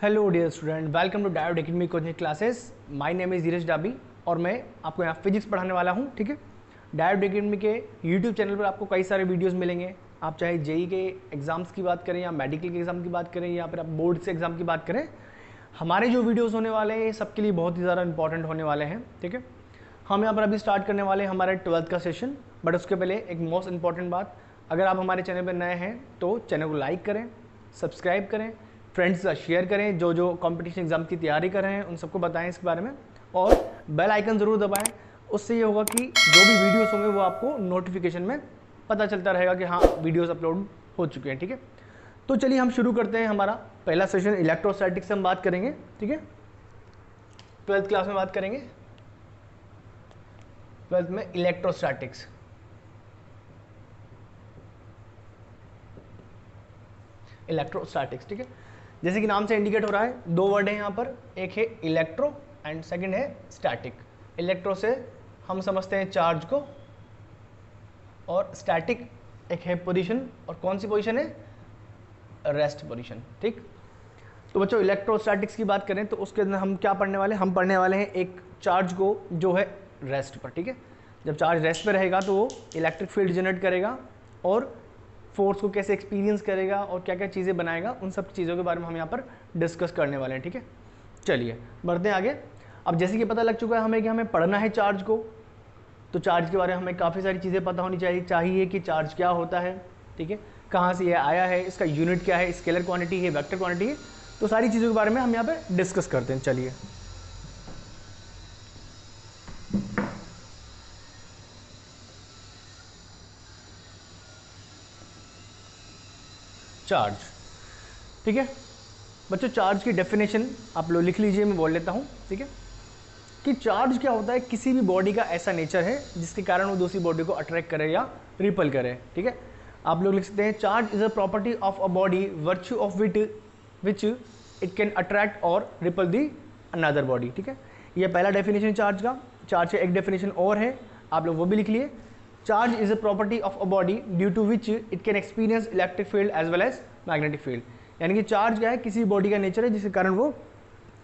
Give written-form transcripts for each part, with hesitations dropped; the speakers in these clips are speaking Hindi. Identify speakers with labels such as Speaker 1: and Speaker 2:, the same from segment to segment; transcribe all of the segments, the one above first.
Speaker 1: Hello dear student, welcome to diode academy coaching classes. My name is Dheeraj Dabi और मैं आपको यहाँ फिजिक्स पढ़ाने वाला हूँ। ठीक है, डायोड एकेडमी के यूट्यूब चैनल पर आपको कई सारे वीडियोस मिलेंगे। आप चाहे जेई के एग्ज़ाम्स की बात करें या मेडिकल के एग्ज़ाम की बात करें या फिर आप बोर्ड से एग्ज़ाम की बात करें, हमारे जो वीडियोज़ होने वाले हैं ये सबके लिए बहुत ही ज़्यादा इंपॉर्टेंट होने वाले हैं। ठीक है, हम यहाँ पर अभी स्टार्ट करने वाले हैं हमारे 12th का सेशन। बट उसके पहले एक मोस्ट इंपॉर्टेंट बात, अगर आप हमारे चैनल पर नए हैं तो चैनल को लाइक करें, सब्सक्राइब करें, फ्रेंड्स का शेयर करें। जो कंपटीशन एग्जाम की तैयारी कर रहे हैं उन सबको बताएं इसके बारे में, और बेल आइकन ज़रूर दबाएं। उससे ये होगा कि जो भी वीडियोस होंगे वो आपको नोटिफिकेशन में पता चलता रहेगा कि हाँ वीडियोस अपलोड हो चुके हैं। ठीक है, तो चलिए हम शुरू करते हैं। हमारा पहला सेशन इलेक्ट्रोस्टैटिक्स से हम बात करेंगे। ठीक है, 12th क्लास में बात करेंगे, 12th में इलेक्ट्रोस्टैटिक्स। इलेक्ट्रोस्टैटिक्स, ठीक है, जैसे कि नाम से इंडिकेट हो रहा है, दो वर्ड है यहाँ पर, एक है इलेक्ट्रो एंड सेकंड है स्टैटिक। इलेक्ट्रो से हम समझते हैं चार्ज को, और स्टैटिक एक है पोजीशन, और कौन सी पोजीशन है? Rest position. ठीक, तो बच्चों इलेक्ट्रोस्टैटिक्स की बात करें तो उसके अंदर हम क्या पढ़ने वाले हैं? हम पढ़ने वाले हैं एक चार्ज को जो है रेस्ट पर। ठीक है, जब चार्ज रेस्ट पर रहेगा तो वो इलेक्ट्रिक फील्ड जनरेट करेगा और फोर्स को कैसे एक्सपीरियंस करेगा और क्या क्या चीज़ें बनाएगा, उन सब चीज़ों के बारे में हम यहाँ पर डिस्कस करने वाले हैं। ठीक है, चलिए बढ़ते हैं आगे। अब जैसे कि पता लग चुका है हमें कि हमें पढ़ना है चार्ज को, तो चार्ज के बारे में हमें काफ़ी सारी चीज़ें पता होनी चाहिए कि चार्ज क्या होता है। ठीक है, कहाँ से ये आया है, इसका यूनिट क्या है, स्केलर क्वांटिटी है, वेक्टर क्वांटिटी है, तो सारी चीज़ों के बारे में हम यहाँ पर डिस्कस करते हैं। चलिए चार्ज, ठीक है बच्चों, चार्ज की डेफिनेशन आप लोग लिख लीजिए, मैं बोल लेता हूँ। ठीक है, कि चार्ज क्या होता है? किसी भी बॉडी का ऐसा नेचर है जिसके कारण वो दूसरी बॉडी को अट्रैक्ट करे या रिपल करे। ठीक है, आप लोग लिख सकते हैं charge is a property of a body virtue of which it can attract और रिपल दी अनदर बॉडी। ठीक है, ये पहला डेफिनेशन चार्ज का। चार्ज का एक डेफिनेशन और है, आप लोग वो भी लिख लिए। Charge is a property of a body due to which it can experience electric field as well as magnetic field. यानी कि चार्ज क्या है? किसी बॉडी का नेचर है जिसके कारण वो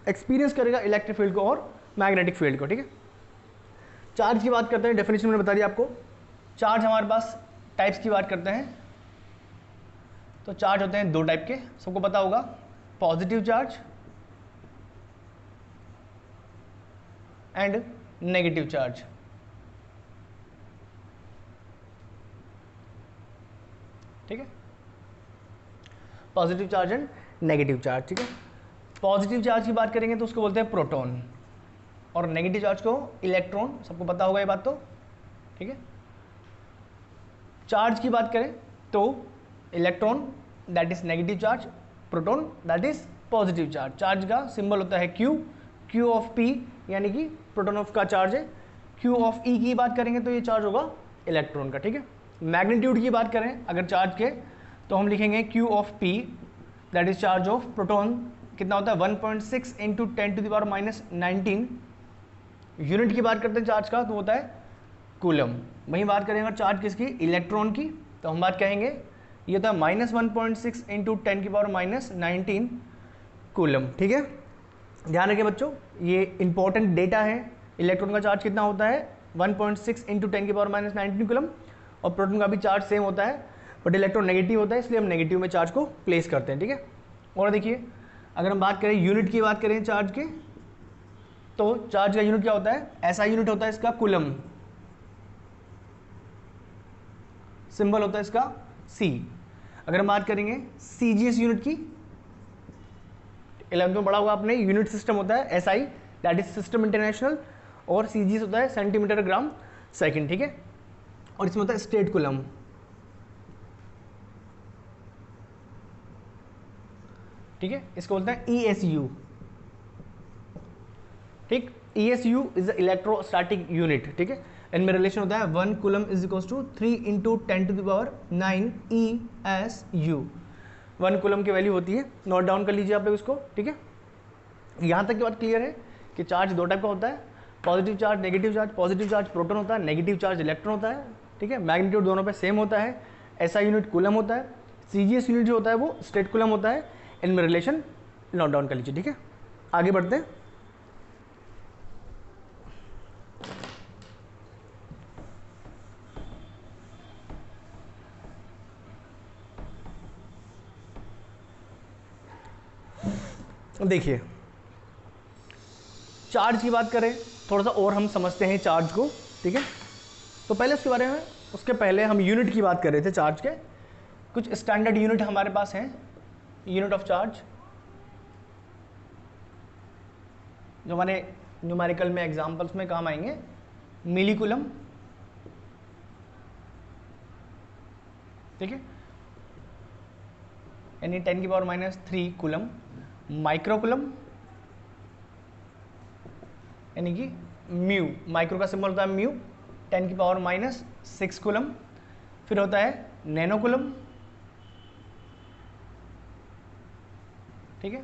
Speaker 1: एक्सपीरियंस करेगा इलेक्ट्रिक फील्ड को और मैग्नेटिक फील्ड को। ठीक है, चार्ज की बात करते हैं, डेफिनेशन मैंने बता दिया आपको। चार्ज हमारे पास टाइप्स की बात करते हैं, तो चार्ज होते हैं दो टाइप के, सबको पता होगा, positive charge and negative charge. ठीक है, positive charge and negative charge. ठीक है, पॉजिटिव चार्ज की बात करेंगे तो उसको बोलते हैं प्रोटॉन, और नेगेटिव चार्ज को इलेक्ट्रॉन। सबको पता होगा ये बात तो। ठीक है, चार्ज की बात करें तो electron that is negative charge, proton that is positive charge. Charge का सिंबल होता है Q, Q ऑफ P यानी कि प्रोटॉन ऑफ का चार्ज है। Q ऑफ E की बात करेंगे तो ये चार्ज होगा इलेक्ट्रॉन का। ठीक है, मैग्नीट्यूड की बात करें अगर चार्ज के, तो हम लिखेंगे Q of P that is charge of proton, कितना होता है? 1.6 इंटू 10⁻⁻19। यूनिट की बात करते हैं चार्ज का तो होता है कूलम। वहीं बात करेंगे चार्ज किसकी? इलेक्ट्रॉन की, तो हम बात कहेंगे ये होता है -1.6 इंटू 10⁻⁻19 कूलम। ठीक है, ध्यान रखिए बच्चों, ये इंपॉर्टेंट डेटा है। इलेक्ट्रॉन का चार्ज कितना होता है? 1.6 इंटू 10⁻⁻19 कूलम, और प्रोटॉन का भी चार्ज सेम होता है, बट इलेक्ट्रॉन नेगेटिव होता है, इसलिए हम नेगेटिव में चार्ज को प्लेस करते हैं। ठीक है, और देखिए अगर हम बात करें यूनिट की बात करें चार्ज के, तो चार्ज का यूनिट क्या होता है? ऐसा यूनिट होता है इसका कूलम, सिंबल होता है इसका C। अगर हम बात करेंगे CGS यूनिट की, 11th में पढ़ा होगा आपने, यूनिट सिस्टम होता है SI that is system international, और CGS होता है सेंटीमीटर ग्राम सेकंड। ठीक है, और इसमें होता है स्टेट कूलम। ठीक है, इसको बोलते हैं ESU। ठीक, ESU इज इलेक्ट्रोस्टैटिक यूनिट। ठीक है, इनमें रिलेशन होता है 1 coulomb is equal to 3 into 10⁹ ESU। 1 coulomb की वैल्यू होती है, नोट डाउन कर लीजिए आप लोग इसको। ठीक है, यहाँ तक की बात क्लियर है कि चार्ज दो टाइप का होता है, positive charge, negative charge. Positive charge proton होता है, नेगेटिव चार्ज इलेक्ट्रॉन होता है। ठीक है, मैग्नीट्यूड दोनों पे सेम होता है। ऐसा यूनिट कूलम होता है, CGS यूनिट जो होता है वो स्टेट कूलम होता है। इनमें रिलेशन नोट डाउन कर लीजिए, ठीक है। आगे बढ़ते हैं। देखिए चार्ज की बात करें, थोड़ा सा और हम समझते हैं चार्ज को, ठीक है। तो पहले उसके बारे में, उसके पहले हम यूनिट की बात कर रहे थे चार्ज के। कुछ स्टैंडर्ड यूनिट हमारे पास हैं, यूनिट ऑफ चार्ज, जो हमारे न्यूमेरिकल में एग्जांपल्स में काम आएंगे। मिली कूलम, ठीक है, यानी 10⁻³ कूलम। माइक्रो कूलम यानी कि म्यू, माइक्रो का सिंबल होता है म्यू, 10⁻⁻6 कूलम। फिर होता है नैनो कूलम, ठीक है,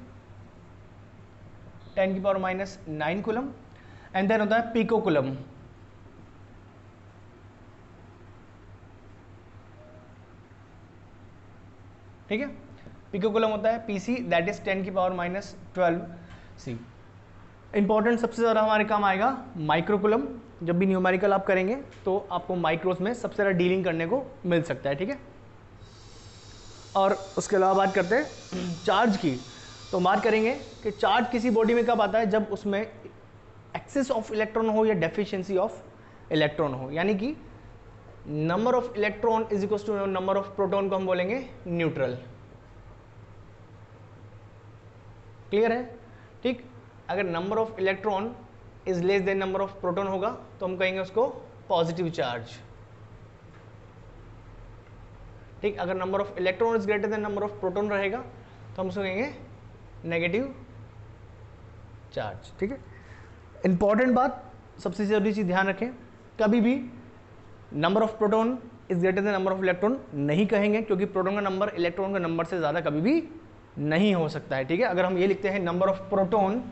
Speaker 1: 10⁻⁹ कूलम। एंड देन होता है पिको कूलम, ठीक है। पिको कूलम होता है PC, that is 10⁻12 C. Important सबसे ज़्यादा हमारे काम आएगा माइक्रो कूलम। जब भी न्यूमेरिकल आप करेंगे तो आपको माइक्रोस में सबसे ज़्यादा डीलिंग करने को मिल सकता है, ठीक है। और उसके अलावा बात करते हैं चार्ज की, तो बात करेंगे कि चार्ज किसी बॉडी में कब आता है, जब उसमें एक्सेस ऑफ इलेक्ट्रॉन हो या डेफिशिएंसी ऑफ इलेक्ट्रॉन हो, यानी कि number of electron is equal to number of proton को हम बोलेंगे न्यूट्रल। क्लियर है, ठीक। अगर number of electron is less than number of proton होगा तो हम कहेंगे उसको पॉजिटिव चार्ज, ठीक। अगर number of electron is greater than number of proton रहेगा तो हम उसको कहेंगे नेगेटिव चार्ज, ठीक है। इंपॉर्टेंट बात, सबसे जरूरी चीज ध्यान रखें, कभी भी number of proton is greater than number of electron नहीं कहेंगे, क्योंकि प्रोटॉन का नंबर इलेक्ट्रॉन का नंबर से ज़्यादा कभी भी नहीं हो सकता है, ठीक है। अगर हम ये लिखते हैं number of proton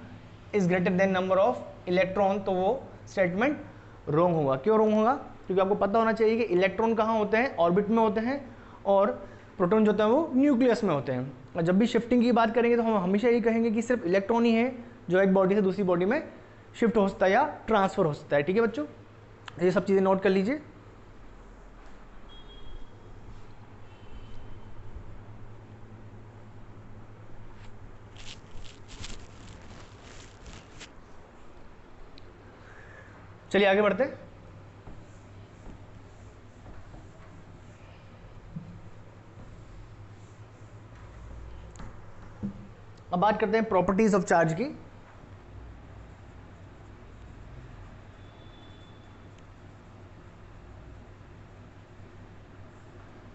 Speaker 1: is greater than number of electron, तो वो स्टेटमेंट रॉन्ग होगा। क्यों रॉन्ग होगा? क्योंकि आपको पता होना चाहिए कि इलेक्ट्रॉन कहाँ होते हैं, ऑर्बिट में होते हैं, और प्रोटॉन जो होते हैं वो न्यूक्लियस में होते हैं। और जब भी शिफ्टिंग की बात करेंगे तो हम हमेशा ये कहेंगे कि सिर्फ इलेक्ट्रॉन ही है जो एक बॉडी से दूसरी बॉडी में शिफ्ट हो सकता है या ट्रांसफर हो सकता है, ठीक है बच्चों। ये सब चीज़ें नोट कर लीजिए। चलिए आगे बढ़ते हैं। अब बात करते हैं प्रॉपर्टीज ऑफ चार्ज की।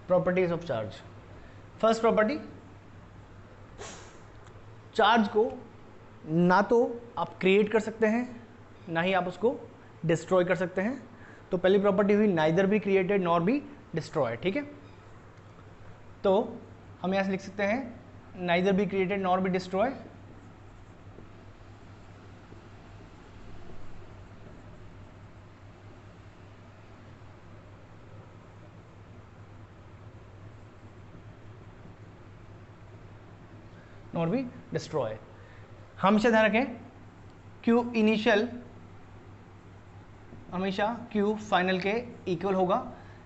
Speaker 1: Properties of charge. First property, charge को ना तो आप क्रिएट कर सकते हैं ना ही आप उसको डिस्ट्रॉय कर सकते हैं। तो पहली प्रॉपर्टी हुई neither be created nor be destroy, ठीक है। तो हम यहां से लिख सकते हैं neither be created nor be destroy. Nor be destroy. हमेशा ध्यान रखें क्यू इनिशियल हमेशा क्यू फाइनल के इक्वल होगा।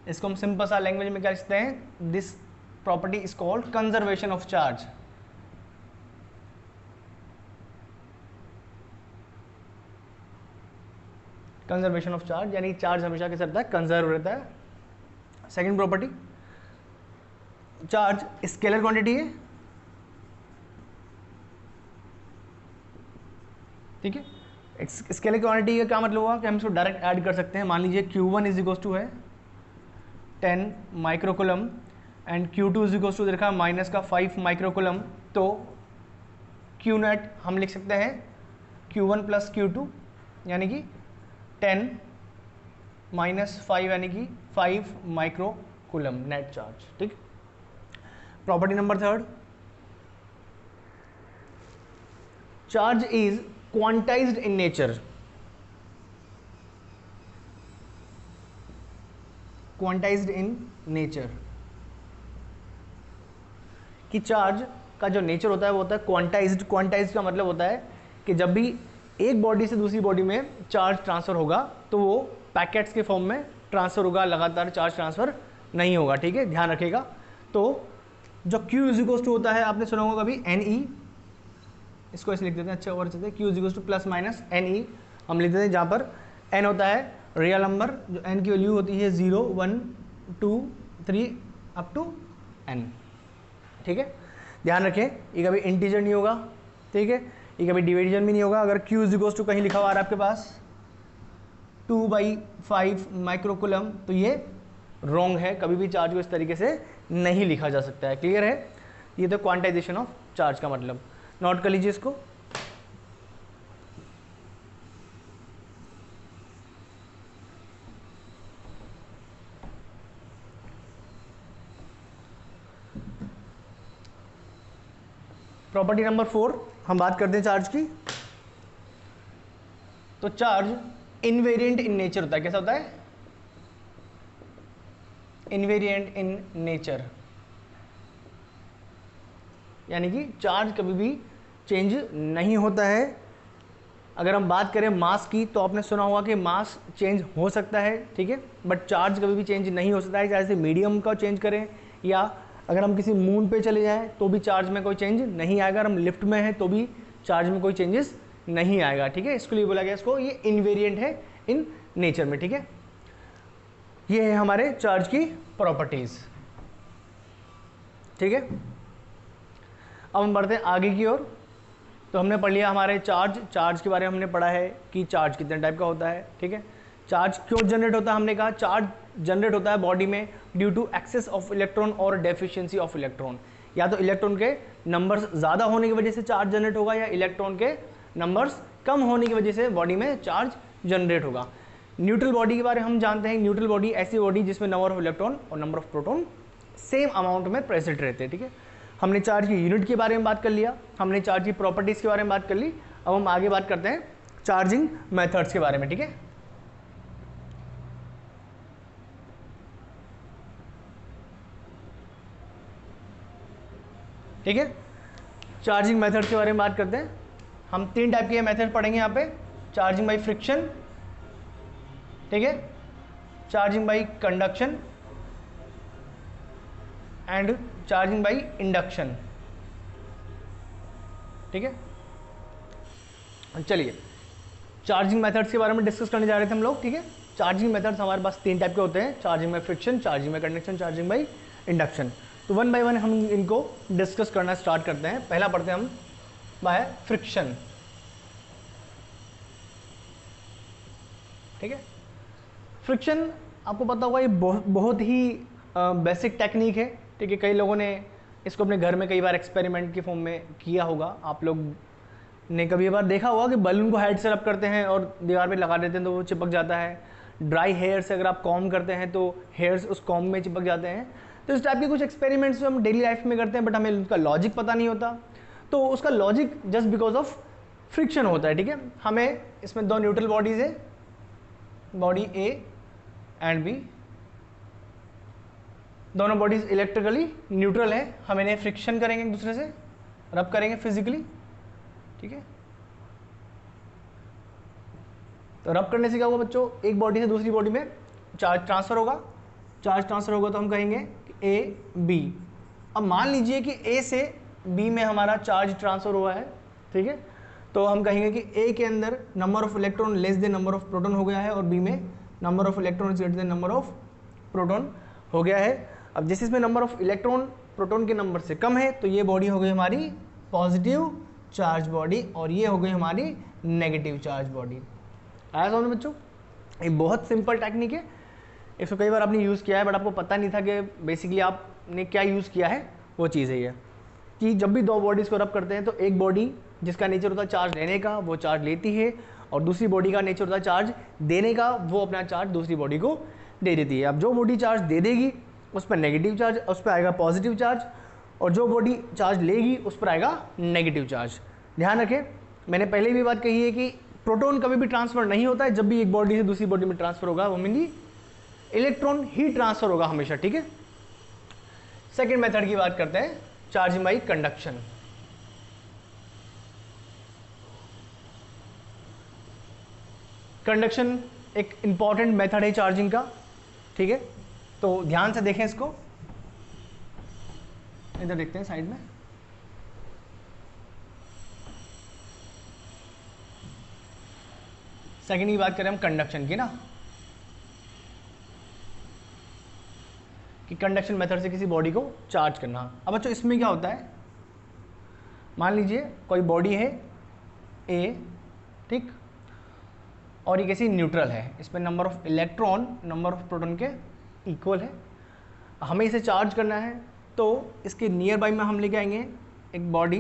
Speaker 1: इसको हम सिंपल सा लैंग्वेज में क्या लिखते हैं, this property is called conservation of charge. Conservation of charge यानी चार्ज हमेशा कैसे रहता है, कंजर्व रहता है। Second property, charge scalar quantity है, ठीक है। स्केलर क्वांटिटी का क्या मतलब हुआ कि हम इसको डायरेक्ट ऐड कर सकते हैं। मान लीजिए Q1 इज इक्वल टू है 10 microcoulomb and Q2 is equal to देखा माइनस का 5 माइक्रोकुलम। तो Q नेट हम लिख सकते हैं Q1 प्लस Q2 यानी कि 10 माइनस 5 यानी कि 5 माइक्रोकुलम नेट चार्ज, ठीक। Property number third, charge is quantized in nature. Quantized in nature कि चार्ज का जो नेचर होता है वो होता है क्वांटाइज्ड। क्वांटाइज्ड का मतलब होता है कि जब भी एक बॉडी से दूसरी बॉडी में चार्ज ट्रांसफ़र होगा तो वो पैकेट्स के फॉर्म में ट्रांसफ़र होगा, लगातार चार्ज ट्रांसफ़र नहीं होगा, ठीक है, ध्यान रखिएगा। तो जो Q इज इक्वल टू होता है, आपने सुना होगा कभी NE, इसको ऐसे लिख देते हैं, अच्छा और अच्छे से, Q is equal two plus minus NE हम लिख देते हैं, जहाँ पर N होता है रियल नंबर, जो N की वैल्यू होती है 0 1 2 3 अप टू N, ठीक है, ध्यान रखें। ये कभी इंटीजर नहीं होगा, ठीक है, ये कभी डिवीजन भी नहीं होगा। अगर Q इज इक्वल टू कहीं लिखा हुआ है आपके पास 2/5 माइक्रोकुलम, तो ये रॉन्ग है, कभी भी चार्ज को इस तरीके से नहीं लिखा जा सकता है, क्लियर है। ये तो क्वांटाइजेशन ऑफ चार्ज का मतलब, नोट कर लीजिए इसको। प्रॉपर्टी नंबर 4 हम बात करते हैं चार्ज की। तो चार्ज इनवेरिएंट इन नेचर होता है, कैसा होता है, इनवेरिएंट इन नेचर, यानी कि चार्ज कभी भी चेंज नहीं होता है। अगर हम बात करें मास की, तो आपने सुना होगा कि मास चेंज हो सकता है, ठीक है, बट चार्ज कभी भी चेंज नहीं हो सकता है। जैसे मीडियम का चेंज करें, या अगर हम किसी मून पे चले जाएं तो भी चार्ज में कोई चेंज नहीं आएगा, अगर हम लिफ्ट में हैं तो भी चार्ज में कोई चेंजेस नहीं आएगा, ठीक है। इसके लिए बोला गया इसको ये इनवेरिएंट है इन नेचर में, ठीक है। ये है हमारे चार्ज की प्रॉपर्टीज, ठीक है। अब हम बढ़ते हैं आगे की ओर। तो हमने पढ़ लिया हमारे चार्ज के बारे में हमने पढ़ा है कि चार्ज कितने टाइप का होता है, ठीक है। चार्ज क्यों जनरेट होता है, हमने कहा चार्ज जनरेट होता है बॉडी में due to excess of electron और डेफिशिएंसी ऑफ इलेक्ट्रॉन। या तो इलेक्ट्रॉन के नंबर्स ज़्यादा होने की वजह से चार्ज जनरेट होगा, या इलेक्ट्रॉन के नंबर्स कम होने की वजह से बॉडी में चार्ज जनरेट होगा। न्यूट्रल बॉडी के बारे में हम जानते हैं, न्यूट्रल बॉडी ऐसी बॉडी जिसमें नंबर ऑफ इलेक्ट्रॉन और number of proton same amount में प्रेजेंट रहते हैं, ठीक है। हमने चार्ज की यूनिट के बारे में बात कर लिया, हमने चार्ज की प्रॉपर्टीज़ के बारे में बात कर ली। अब हम आगे बात करते हैं चार्जिंग मेथड्स के बारे में, ठीक है। ठीक है, चार्जिंग मेथड्स के बारे में बात करते हैं। हम 3 टाइप के मेथड पढ़ेंगे यहाँ पे, चार्जिंग बाई फ्रिक्शन, ठीक है, charging by conduction and charging by induction, ठीक है। चलिए चार्जिंग मेथड्स के बारे में डिस्कस करने जा रहे थे हम लोग, ठीक है। चार्जिंग मेथड्स हमारे पास 3 टाइप के होते हैं, charging by friction, charging by conduction, charging by induction. तो 1 बाय 1 हम इनको डिस्कस करना स्टार्ट करते हैं। पहला पढ़ते हैं हम बाय फ्रिक्शन, ठीक है। फ्रिक्शन आपको पता होगा ये बहुत ही बेसिक टेक्निक है, ठीक है। कई लोगों ने इसको अपने घर में कई बार एक्सपेरिमेंट के फॉर्म में किया होगा। आप लोग ने कभी बार देखा होगा कि बलून को हेड से रब करते हैं और दीवार पे लगा देते हैं तो वो चिपक जाता है। ड्राई हेयर से अगर आप कॉम्ब करते हैं तो हेयर्स उस कॉम्ब में चिपक जाते हैं। तो इस टाइप के कुछ एक्सपेरिमेंट्स हम डेली लाइफ में करते हैं, बट हमें उसका लॉजिक पता नहीं होता। तो उसका logic just because of friction होता है, ठीक है। हमें इसमें 2 न्यूट्रल बॉडीज है, बॉडी ए एंड बी, दोनों बॉडीज इलेक्ट्रिकली न्यूट्रल है। हम इन्हें फ्रिक्शन करेंगे, एक दूसरे से रब करेंगे फिजिकली, ठीक है। तो रब करने से क्या होगा बच्चों, एक बॉडी से दूसरी बॉडी में चार्ज ट्रांसफर होगा। चार्ज ट्रांसफर होगा तो हम कहेंगे ए बी। अब मान लीजिए कि ए से बी में हमारा चार्ज ट्रांसफर हुआ है, ठीक है। तो हम कहेंगे कि ए के अंदर number of electron less than number of proton हो गया है और बी में number of electron is greater than number of proton हो गया है। अब जिस इसमें नंबर ऑफ इलेक्ट्रॉन प्रोटॉन के नंबर से कम है तो ये बॉडी हो गई हमारी पॉजिटिव चार्ज बॉडी और ये हो गई हमारी नेगेटिव चार्ज बॉडी। आया समझ में बच्चों? ये बहुत सिंपल टेक्निक है, इसको कई बार आपने यूज़ किया है बट आपको पता नहीं था कि बेसिकली आपने क्या यूज़ किया है। वो चीज़ है ये कि जब भी 2 बॉडीज़ को रब करते हैं तो एक बॉडी जिसका नेचर होता है चार्ज लेने का वो चार्ज लेती है और दूसरी बॉडी का नेचर होता है चार्ज देने का, वो अपना चार्ज दूसरी बॉडी को दे देती है। अब जो बॉडी चार्ज दे देगी उस पर नेगेटिव चार्ज, उस पर आएगा पॉजिटिव चार्ज, और जो बॉडी चार्ज लेगी उस पर आएगा नेगेटिव चार्ज। ध्यान रखें, मैंने पहले भी बात कही है कि प्रोटॉन कभी भी ट्रांसफर नहीं होता है। जब भी एक बॉडी से दूसरी बॉडी में ट्रांसफर होगा वो मेनली इलेक्ट्रॉन ही ट्रांसफर होगा हमेशा, ठीक है। सेकेंड मेथड की बात करते हैं चार्जिंग बाई कंडक्शन। कंडक्शन एक इंपॉर्टेंट मेथड है चार्जिंग का, ठीक है। तो ध्यान से देखें इसको, इधर देखते हैं साइड में। सेकेंड की बात करें हम कंडक्शन की ना, कि कंडक्शन मेथड से किसी बॉडी को चार्ज करना। अब बच्चों इसमें क्या होता है, मान लीजिए कोई बॉडी है ए, ठीक, और ये किसी न्यूट्रल है, इसमें number of electron number of proton के इक्वल है। हमें इसे चार्ज करना है, तो इसके नियर बाई में हम लेके आएंगे एक बॉडी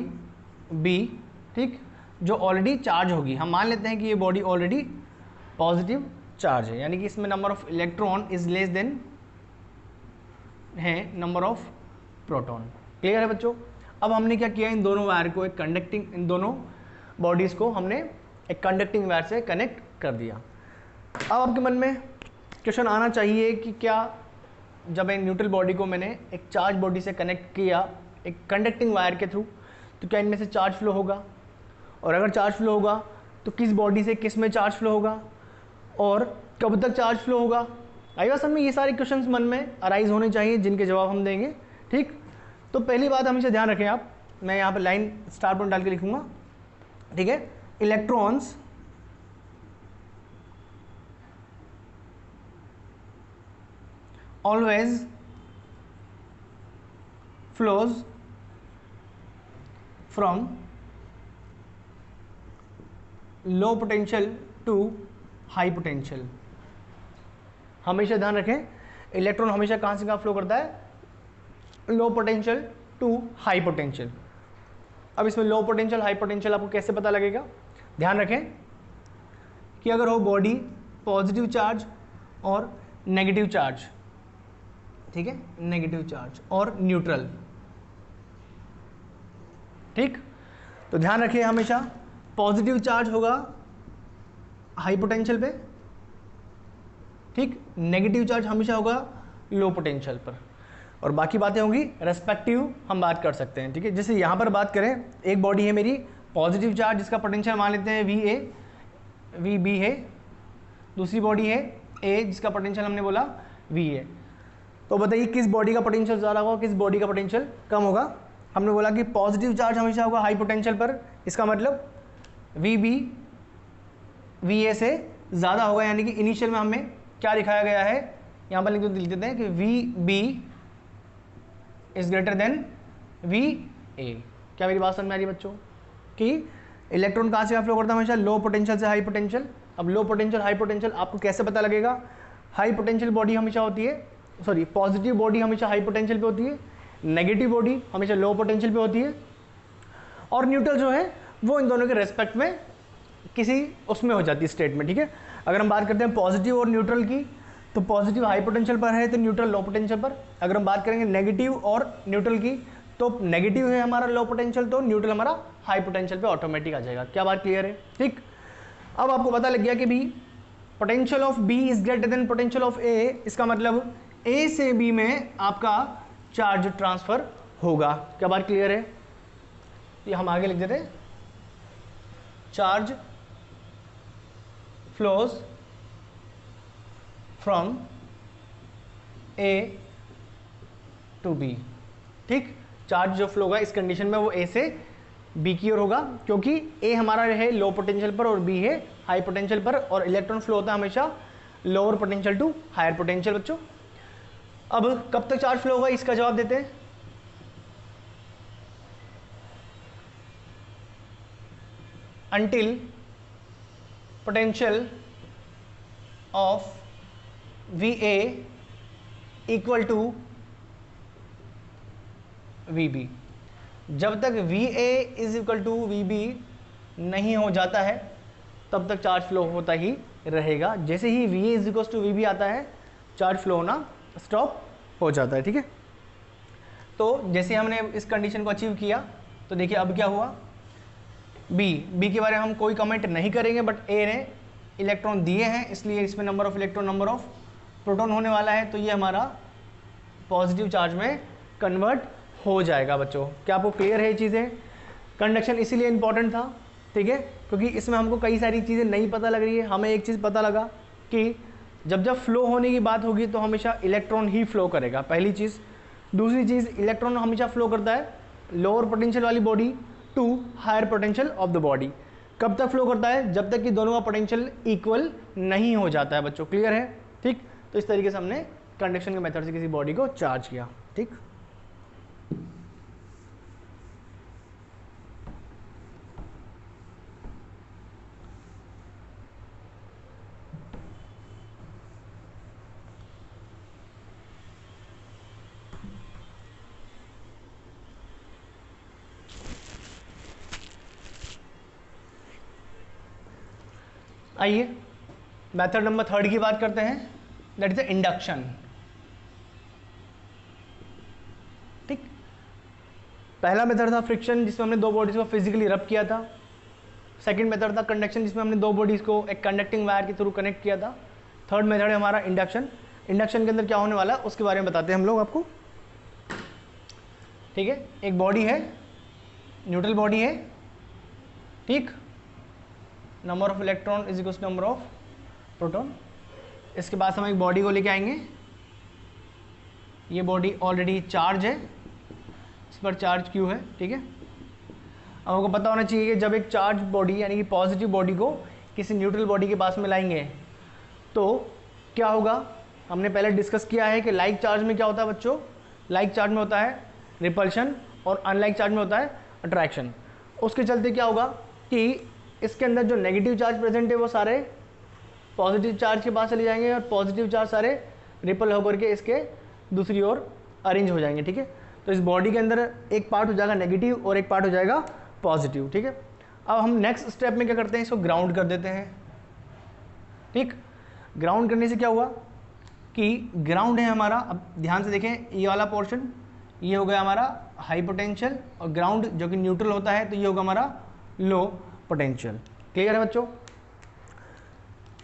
Speaker 1: बी, ठीक, जो ऑलरेडी चार्ज होगी। हम मान लेते हैं कि ये बॉडी ऑलरेडी पॉजिटिव चार्ज है, यानी कि इसमें number of electron is less then है नंबर ऑफ प्रोटॉन। क्लियर है बच्चों। अब हमने क्या किया, इन दोनों वायर को एक कंडक्टिंग, इन दोनों बॉडीज़ को हमने एक कंडक्टिंग वायर से कनेक्ट कर दिया। अब आपके मन में क्वेश्चन आना चाहिए कि क्या जब एक न्यूट्रल बॉडी को मैंने एक चार्ज बॉडी से कनेक्ट किया एक कंडक्टिंग वायर के थ्रू, तो क्या इनमें से चार्ज फ्लो होगा, और अगर चार्ज फ्लो होगा तो किस बॉडी से किस में चार्ज फ्लो होगा, और कब तक चार्ज फ्लो होगा। आएगा समझ में, ये सारे क्वेश्चंस मन में अराइज होने चाहिए जिनके जवाब हम देंगे, ठीक। तो पहली बात हमेशा ध्यान रखें आप, मैं यहाँ पे लाइन स्टार पॉइंट डाल के लिखूंगा, ठीक है। Electrons always flows from low potential to high potential। हमेशा ध्यान रखें, इलेक्ट्रॉन हमेशा कहाँ से कहाँ फ्लो करता है, low potential to high potential. अब इसमें लो पोटेंशियल हाई पोटेंशियल आपको कैसे पता लगेगा, ध्यान रखें कि अगर हो बॉडी पॉजिटिव चार्ज और नेगेटिव चार्ज, ठीक है, नेगेटिव चार्ज और न्यूट्रल, ठीक। तो ध्यान रखिए हमेशा पॉजिटिव चार्ज होगा हाई पोटेंशियल पे, ठीक, नेगेटिव चार्ज हमेशा होगा लो पोटेंशियल पर, और बाकी बातें होंगी रेस्पेक्टिव हम बात कर सकते हैं, ठीक है। जैसे यहाँ पर बात करें, एक बॉडी है मेरी पॉजिटिव चार्ज जिसका पोटेंशियल मान लेते हैं VA, VB है, दूसरी बॉडी है A जिसका पोटेंशियल हमने बोला VA। तो बताइए किस बॉडी का पोटेंशियल ज़्यादा होगा, किस बॉडी का पोटेंशियल कम होगा। हमने बोला कि पॉजिटिव चार्ज हमेशा होगा हाई पोटेंशियल पर, इसका मतलब VB VA से ज़्यादा होगा, यानी कि इनिशियल में हमें क्या दिखाया गया है, यहाँ पर लिख देते हैं कि VB is greater then VA। क्या मेरी बात समझ में आ रही है बच्चों, कि इलेक्ट्रॉन कहाँ से फ्लो करता है, हमेशा लो पोटेंशियल से हाई पोटेंशियल। अब लो पोटेंशियल हाई पोटेंशियल आपको कैसे पता लगेगा, हाई पोटेंशियल बॉडी हमेशा होती है, सॉरी पॉजिटिव बॉडी हमेशा हाई पोटेंशियल पे होती है, नेगेटिव बॉडी हमेशा लो पोटेंशियल पे होती है, और न्यूट्रल जो है वो इन दोनों के रेस्पेक्ट में किसी उसमें हो जाती है स्टेट में, ठीक है। अगर हम बात करते हैं पॉजिटिव और न्यूट्रल की, तो पॉजिटिव हाई पोटेंशियल पर है तो न्यूट्रल लो पोटेंशियल पर। अगर हम बात करेंगे नेगेटिव और न्यूट्रल की, तो नेगेटिव है हमारा लो पोटेंशियल, तो न्यूट्रल हमारा हाई पोटेंशियल पे ऑटोमेटिक आ जाएगा। क्या बात क्लियर है, ठीक। अब आपको पता लग गया कि भी potential of B is greater then potential of A, इसका मतलब A से B में आपका चार्ज ट्रांसफर होगा। क्या बात क्लियर है, ये हम आगे लिख देते हैं, charge flows from A to B, ठीक। चार्ज जो फ्लो होगा इस कंडीशन में वो A से B की ओर होगा, क्योंकि A हमारा है लो पोटेंशियल पर और B है हाई पोटेंशियल पर, और इलेक्ट्रॉन फ्लो होता है हमेशा lower potential to higher potential. बच्चों अब कब तक चार्ज फ्लो होगा इसका जवाब देते हैं, until potential of VA equal to VB। जब तक VA is equal to VB नहीं हो जाता है तब तक चार्ज फ्लो होता ही रहेगा। जैसे ही VA is equal to VB आता है चार्ज फ्लो होना स्टॉप हो जाता है, ठीक है। तो जैसे हमने इस कंडीशन को अचीव किया, तो देखिए अब क्या हुआ, बी के बारे में हम कोई कमेंट नहीं करेंगे, बट ए ने इलेक्ट्रॉन दिए हैं इसलिए इसमें number of electron number of proton होने वाला है, तो ये हमारा पॉजिटिव चार्ज में कन्वर्ट हो जाएगा बच्चों। क्या आपको क्लियर है ये चीज़ें? कंडक्शन इसीलिए इंपॉर्टेंट था, ठीक है, क्योंकि इसमें हमको कई सारी चीज़ें नहीं पता लग रही है। हमें एक चीज़ पता लगा कि जब फ्लो होने की बात होगी तो हमेशा इलेक्ट्रॉन ही फ्लो करेगा, पहली चीज़। दूसरी चीज़, इलेक्ट्रॉन हमेशा फ्लो करता है लोअर पोटेंशियल वाली body to higher potential of the body. कब तक फ्लो करता है? जब तक कि दोनों का पोटेंशियल इक्वल नहीं हो जाता है बच्चों। क्लियर है? ठीक, तो इस तरीके से हमने कंडक्शन के मेथड से किसी बॉडी को चार्ज किया। ठीक, आइए मेथड नंबर 3 की बात करते हैं, दैट इज द इंडक्शन। ठीक, पहला मेथड था फ्रिक्शन, जिसमें हमने दो बॉडीज को फिजिकली रब किया था। सेकंड मेथड था कंडक्शन, जिसमें हमने दो बॉडीज को एक कंडक्टिंग वायर के थ्रू कनेक्ट किया था। थर्ड मेथड है हमारा इंडक्शन। इंडक्शन के अंदर क्या होने वाला है उसके बारे में बताते हैं हम लोग आपको। ठीक है, एक बॉडी है, न्यूट्रल बॉडी है, ठीक, number of electron is equal to number of proton. इसके बाद हम एक बॉडी को लेके आएंगे, ये बॉडी ऑलरेडी चार्ज है, इस पर चार्ज क्यू है। ठीक है, अब आपको पता होना चाहिए कि जब एक चार्ज बॉडी यानी कि पॉजिटिव बॉडी को किसी न्यूट्रल बॉडी के पास में लाएंगे तो क्या होगा। हमने पहले डिस्कस किया है कि लाइक चार्ज में क्या होता है बच्चों, लाइक चार्ज में होता है रिपल्शन और अनलाइक चार्ज में होता है अट्रैक्शन। उसके चलते क्या होगा कि इसके अंदर जो नेगेटिव चार्ज प्रेजेंट है वो सारे पॉजिटिव चार्ज के पास चले जाएंगे और पॉजिटिव चार्ज सारे रिपल होकर के इसके दूसरी ओर अरेंज हो जाएंगे। ठीक है, तो इस बॉडी के अंदर एक पार्ट हो जाएगा नेगेटिव और एक पार्ट हो जाएगा पॉजिटिव। ठीक है, अब हम नेक्स्ट स्टेप में क्या करते हैं, इसको ग्राउंड कर देते हैं। ठीक, ग्राउंड करने से क्या हुआ कि ग्राउंड है हमारा, अब ध्यान से देखें, ये वाला पोर्शन ये हो गया हमारा हाई पोटेंशियल, और ग्राउंड जो कि न्यूट्रल होता है तो ये होगा हमारा लो पोटेंशियल। क्लियर है बच्चों?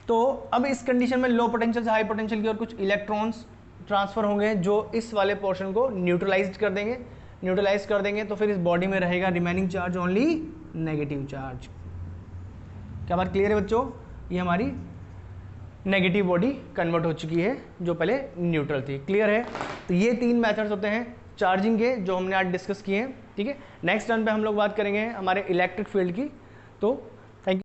Speaker 1: तो अब इस कंडीशन में लो पोटेंशियल से हाई पोटेंशियल की ओर कुछ इलेक्ट्रॉन्स ट्रांसफर होंगे जो इस वाले पोर्शन को न्यूट्रलाइज कर देंगे। न्यूट्रलाइज कर देंगे तो फिर इस बॉडी में रहेगा remaining charge only negative charge. क्या बात क्लियर है बच्चों? ये हमारी नेगेटिव बॉडी कन्वर्ट हो चुकी है जो पहले न्यूट्रल थी। क्लियर है? तो ये तीन मेथड्स होते हैं चार्जिंग के जो हमने आज डिस्कस किए हैं। ठीक है, नेक्स्ट टर्न पे हम लोग बात करेंगे हमारे इलेक्ट्रिक फील्ड की। तो